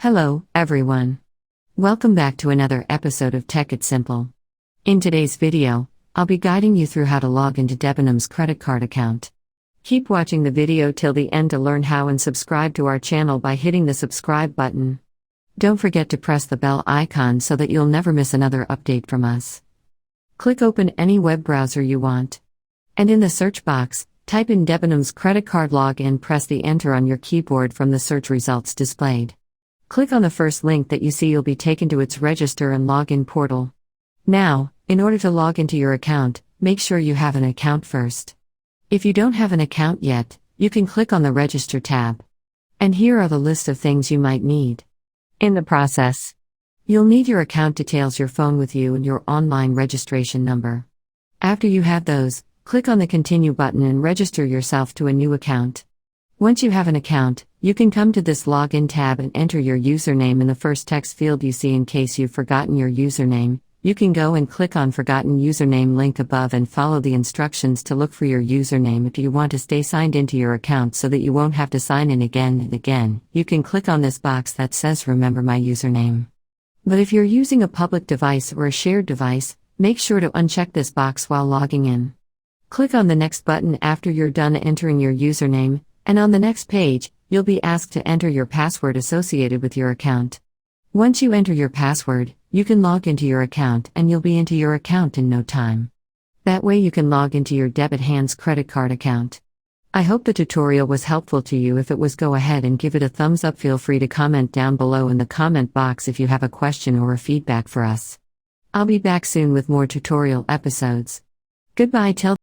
Hello, everyone. Welcome back to another episode of Tech It Simple. In today's video, I'll be guiding you through how to log into Debenhams credit card account. Keep watching the video till the end to learn how and subscribe to our channel by hitting the subscribe button. Don't forget to press the bell icon so that you'll never miss another update from us. Click open any web browser you want. And in the search box, type in Debenhams credit card login, press the enter on your keyboard from the search results displayed. Click on the first link that you see. You'll be taken to its register and login portal. Now, in order to log into your account, make sure you have an account first. If you don't have an account yet, you can click on the Register tab. And here are the list of things you might need. In the process, you'll need your account details, your phone with you, and your online registration number. After you have those, click on the Continue button and register yourself to a new account. Once you have an account, you can come to this Login tab and enter your username in the first text field you see. In case you've forgotten your username, you can go and click on Forgotten Username link above and follow the instructions to look for your username. If you want to stay signed into your account so that you won't have to sign in again and again, you can click on this box that says Remember My Username. But if you're using a public device or a shared device, make sure to uncheck this box while logging in. Click on the Next button after you're done entering your username, and on the next page, you'll be asked to enter your password associated with your account. Once you enter your password, you can log into your account and you'll be into your account in no time. That way you can log into your Debenhams credit card account. I hope the tutorial was helpful to you. If it was, go ahead and give it a thumbs up. Feel free to comment down below in the comment box if you have a question or a feedback for us. I'll be back soon with more tutorial episodes. Goodbye till